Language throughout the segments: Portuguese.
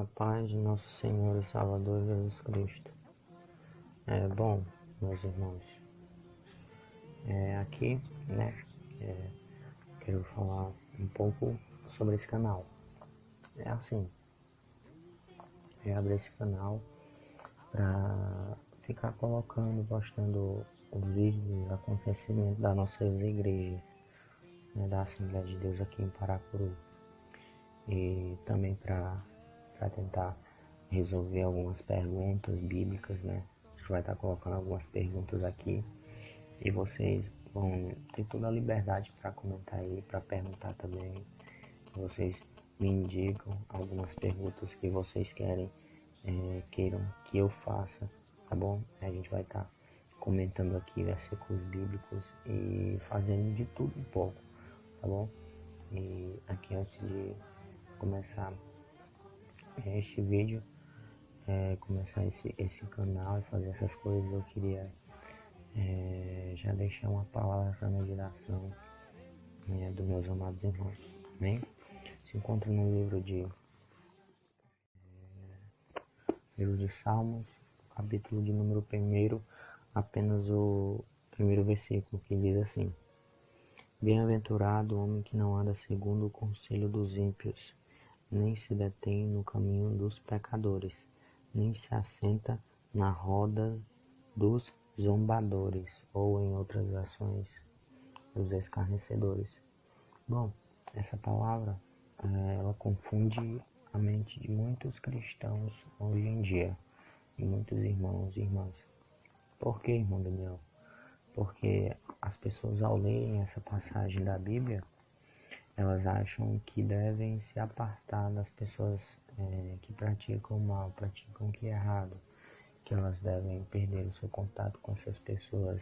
A paz de nosso Senhor e Salvador Jesus Cristo. Bom, meus irmãos, aqui, né, quero falar um pouco sobre esse canal. Eu abri esse canal para ficar postando os vídeos dos acontecimentos da nossa igreja, né, da Assembleia de Deus aqui em Paracuru. E também para tentar resolver algumas perguntas bíblicas, né? A gente vai estar colocando algumas perguntas aqui e vocês vão ter toda a liberdade para comentar aí, para perguntar também. Vocês me indicam algumas perguntas que vocês queiram que eu faça, tá bom? A gente vai estar comentando aqui versículos bíblicos e fazendo de tudo um pouco, tá bom? E aqui, antes de começar este vídeo, começar esse canal e fazer essas coisas, eu queria já deixar uma palavra para meditação dos meus amados irmãos. Amém? Se encontra no livro de Salmos, capítulo de número 1, apenas o primeiro versículo, que diz assim: Bem-aventurado o homem que não anda segundo o conselho dos ímpios, nem se detém no caminho dos pecadores, nem se assenta na roda dos zombadores, ou em outras versões, dos escarnecedores. Bom, essa palavra, ela confunde a mente de muitos cristãos hoje em dia, e muitos irmãos e irmãs. Por que, irmão Daniel? Porque as pessoas, ao lerem essa passagem da Bíblia, elas acham que devem se apartar das pessoas que praticam o mal, praticam o que é errado, que elas devem perder o seu contato com essas pessoas.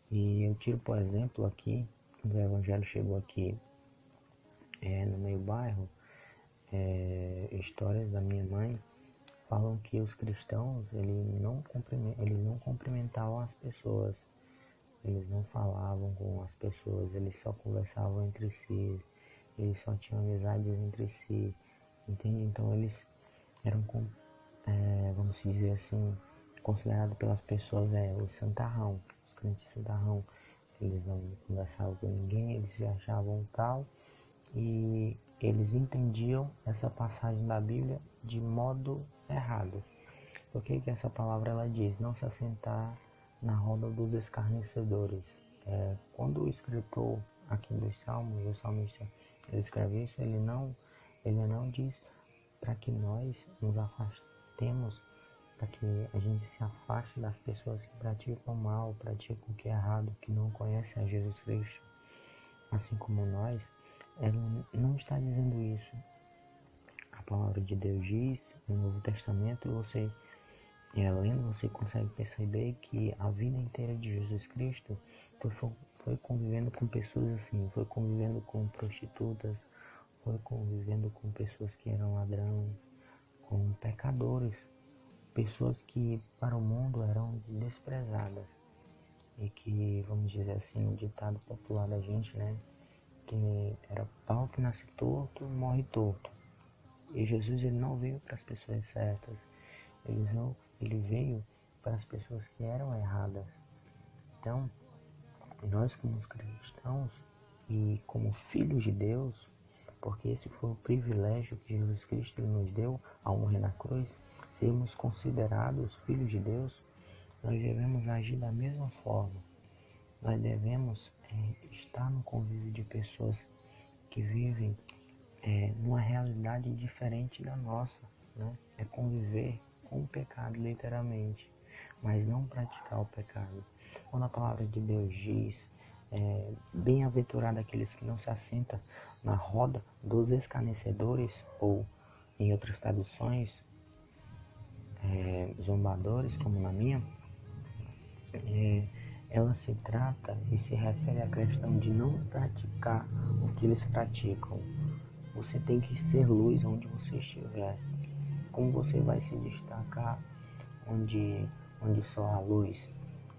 E eu tiro, por exemplo, aqui, quando o Evangelho chegou aqui no meu bairro, histórias da minha mãe falam que os cristãos eles não cumprimentavam as pessoas, eles não falavam com as pessoas, eles só conversavam entre si, eles só tinham amizades entre si, entende? Então eles eram, vamos dizer assim, considerados pelas pessoas os santarrão, os crentes santarrão. Eles não conversavam com ninguém, eles se achavam tal, e eles entendiam essa passagem da Bíblia de modo errado. Por que essa palavra ela diz? Não se assentar na roda dos escarnecedores. Quando o escritor aqui do Salmo, e o salmista, ele escreve isso, ele não diz para que nós nos afastemos, para que a gente se afaste das pessoas que praticam mal, praticam o que é errado, que não conhecem a Jesus Cristo, assim como nós. Ela não está dizendo isso. A palavra de Deus diz no Novo Testamento, você lendo, você consegue perceber que a vida inteira de Jesus Cristo foi convivendo com pessoas assim, foi convivendo com prostitutas, foi convivendo com pessoas que eram ladrão, com pecadores, pessoas que para o mundo eram desprezadas, e que, vamos dizer assim, o ditado popular da gente, né, que era pau que nasce torto, morre torto. E Jesus, ele não veio para as pessoas certas, ele veio para as pessoas que eram erradas. Então, nós como cristãos e como filhos de Deus, porque esse foi o privilégio que Jesus Cristo nos deu ao morrer na cruz, sermos considerados filhos de Deus, nós devemos agir da mesma forma. Nós devemos estar no convívio de pessoas que vivem numa realidade diferente da nossa, né? É conviver com o pecado, literalmente, mas não praticar o pecado. Quando a palavra de Deus diz, bem-aventurado aqueles que não se assentam na roda dos escarnecedores, ou em outras traduções, zombadores, como na minha, ela se trata e se refere à questão de não praticar o que eles praticam. Você tem que ser luz onde você estiver. Como você vai se destacar onde só há luz?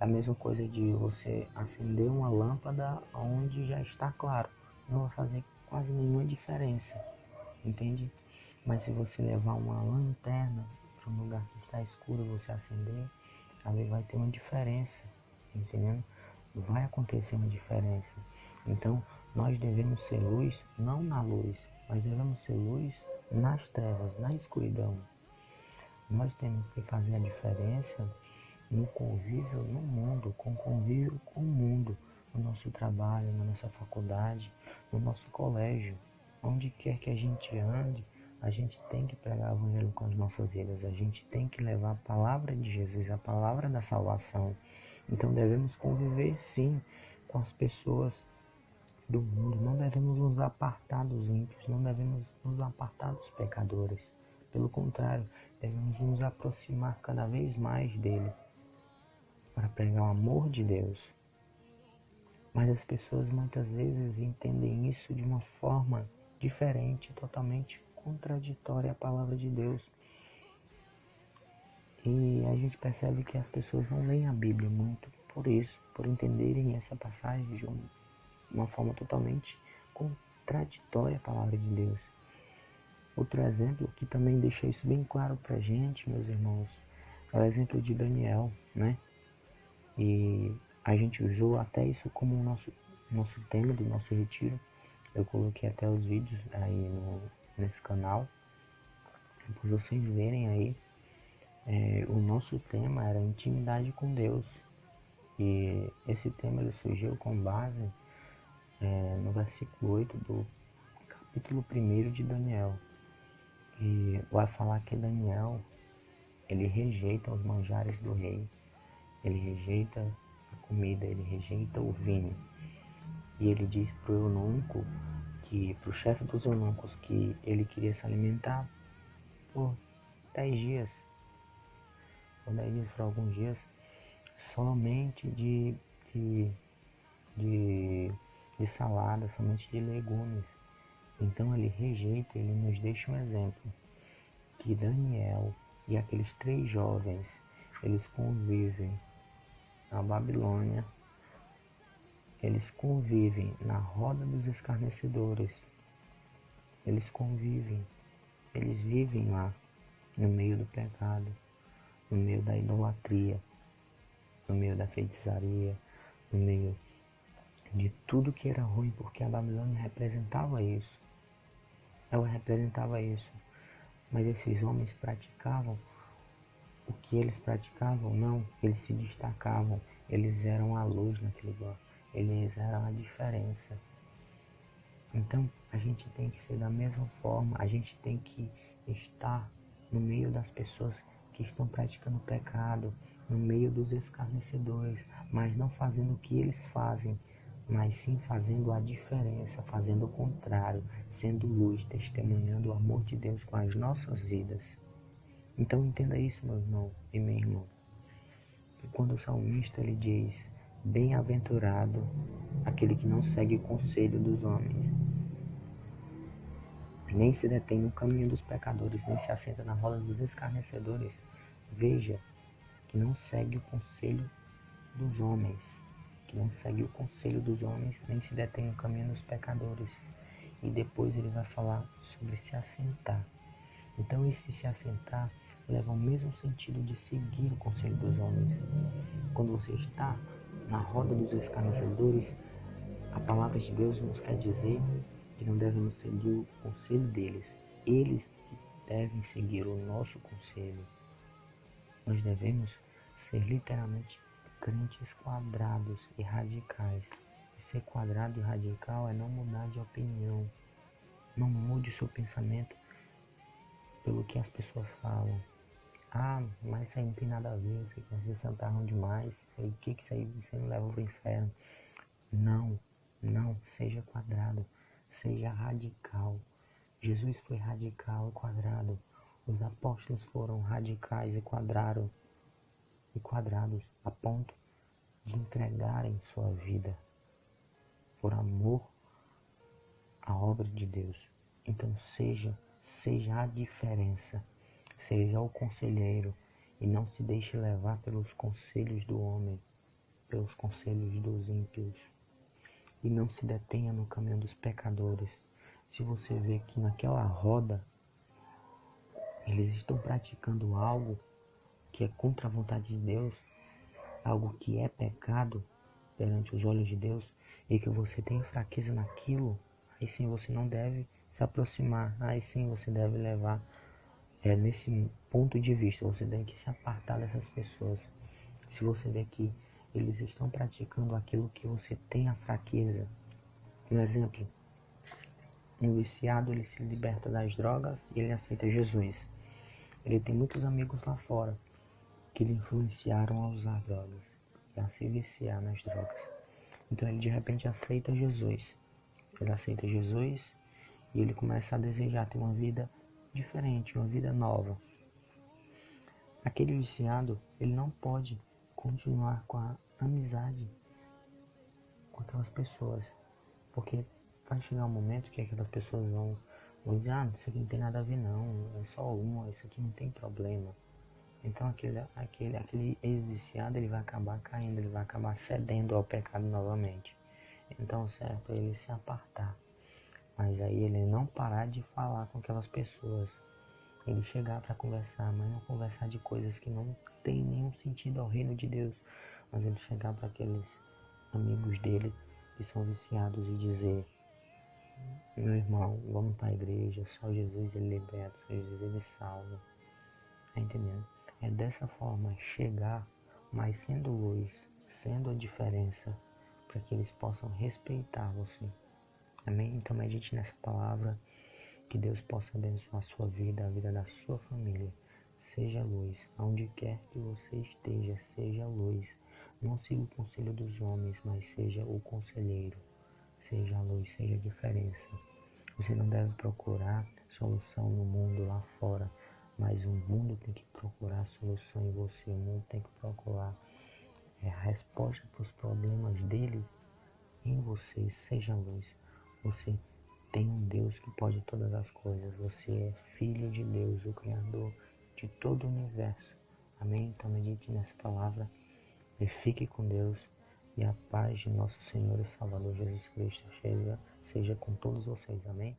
É a mesma coisa de você acender uma lâmpada onde já está claro. Não vai fazer quase nenhuma diferença, entende? Mas se você levar uma lanterna para um lugar que está escuro e você acender, ali vai ter uma diferença, entendendo? Vai acontecer uma diferença. Então, nós devemos ser luz, não na luz, mas devemos ser luz nas trevas, na escuridão. Nós temos que fazer a diferença no convívio no mundo, com convívio com o mundo, no nosso trabalho, na nossa faculdade, no nosso colégio. Onde quer que a gente ande, a gente tem que pregar o evangelho com as nossas vidas, a gente tem que levar a palavra de Jesus, a palavra da salvação. Então devemos conviver sim com as pessoas do mundo, não devemos nos apartar dos ímpios, não devemos nos apartar dos pecadores. Pelo contrário, devemos nos aproximar cada vez mais dele, para pregar o amor de Deus. Mas as pessoas muitas vezes entendem isso de uma forma diferente, totalmente contraditória à palavra de Deus. E a gente percebe que as pessoas não leem a Bíblia muito por isso, por entenderem essa passagem de uma forma totalmente contraditória à palavra de Deus. Outro exemplo que também deixa isso bem claro pra gente, meus irmãos, é o exemplo de Daniel, né? E a gente usou até isso como nosso tema do nosso retiro. Eu coloquei até os vídeos aí nesse canal, para vocês verem aí. O nosso tema era intimidade com Deus. E esse tema ele surgiu com base no versículo 8 do capítulo 1 de Daniel. E vai falar que Daniel, ele rejeita os manjares do rei. Ele rejeita a comida, ele rejeita o vinho. E ele diz para o eunuco, para o chefe dos eunucos, que ele queria se alimentar por 10 dias, por alguns dias, somente de salada, somente de legumes. Então ele rejeita, ele nos deixa um exemplo, que Daniel e aqueles 3 jovens, eles convivem na Babilônia, eles convivem na roda dos escarnecedores, eles convivem, eles vivem lá, no meio do pecado, no meio da idolatria, no meio da feitiçaria, no meio de tudo que era ruim, porque a Babilônia representava isso. Ela representava isso. Mas esses homens praticavam o que eles praticavam? Não, eles se destacavam, eles eram a luz naquele lugar, eles eram a diferença. Então, a gente tem que ser da mesma forma, a gente tem que estar no meio das pessoas que estão praticando pecado, no meio dos escarnecedores, mas não fazendo o que eles fazem, mas sim fazendo a diferença, fazendo o contrário, sendo luz, testemunhando o amor de Deus com as nossas vidas. Então entenda isso, meu irmão e minha irmã. E quando o salmista ele diz: bem-aventurado aquele que não segue o conselho dos homens, nem se detém no caminho dos pecadores, nem se assenta na roda dos escarnecedores, veja que não segue o conselho dos homens, nem se detém no caminho dos pecadores. E depois ele vai falar sobre se assentar. Então esse se assentar leva o mesmo sentido de seguir o conselho dos homens. Quando você está na roda dos escarnecedores, a palavra de Deus nos quer dizer que não devemos seguir o conselho deles. Eles que devem seguir o nosso conselho. Nós devemos ser literalmente crentes quadrados e radicais. E ser quadrado e radical é não mudar de opinião. Não mude o seu pensamento pelo que as pessoas falam. Ah, mas isso aí não tem nada a ver, vocês santaram demais, isso aí você não leva para o inferno. Não, seja quadrado, seja radical. Jesus foi radical e quadrado. Os apóstolos foram radicais e quadrados a ponto de entregarem sua vida por amor à obra de Deus. Então seja a diferença, seja o conselheiro e não se deixe levar pelos conselhos do homem, pelos conselhos dos ímpios. E não se detenha no caminho dos pecadores. Se você vê que naquela roda eles estão praticando algo que é contra a vontade de Deus, algo que é pecado perante os olhos de Deus, e que você tem fraqueza naquilo, aí sim você não deve se aproximar, aí sim você deve levar nesse ponto de vista, você tem que se apartar dessas pessoas. Se você vê que eles estão praticando aquilo que você tem a fraqueza, um exemplo, um viciado, ele se liberta das drogas e ele aceita Jesus. Ele tem muitos amigos lá fora que lhe influenciaram a usar drogas e a se viciar nas drogas. Então ele de repente aceita Jesus. Ele aceita Jesus e ele começa a desejar ter uma vida diferente, uma vida nova. Aquele viciado, ele não pode continuar com a amizade com aquelas pessoas, porque vai chegar um momento que aquelas pessoas vão dizer, isso aqui não tem nada a ver não, é só uma, isso aqui não tem problema. Então aquele ex-viciado, ele vai acabar caindo, ele vai acabar cedendo ao pecado novamente. Então o certo é ele se apartar, mas aí ele não parar de falar com aquelas pessoas, ele chegar para conversar, mas não conversar de coisas que não tem nenhum sentido ao reino de Deus, mas ele chegar para aqueles amigos dele que são viciados e dizer, meu irmão, vamos para a igreja, só Jesus ele liberta, só Jesus ele salva. Tá entendendo? É dessa forma chegar, mas sendo luz, sendo a diferença, para que eles possam respeitar você. Amém? Então medite nessa palavra, que Deus possa abençoar a sua vida, a vida da sua família. Seja luz, aonde quer que você esteja, seja luz. Não siga o conselho dos homens, mas seja o conselheiro. Seja a luz, seja a diferença. Você não deve procurar solução no mundo lá fora, mas o mundo tem que procurar solução em você. O mundo tem que procurar a resposta para os problemas deles em você. Seja luz. Você tem um Deus que pode todas as coisas. Você é filho de Deus, o Criador de todo o universo. Amém? Então medite nessa palavra e fique com Deus. E a paz de nosso Senhor e Salvador Jesus Cristo seja com todos vocês. Amém?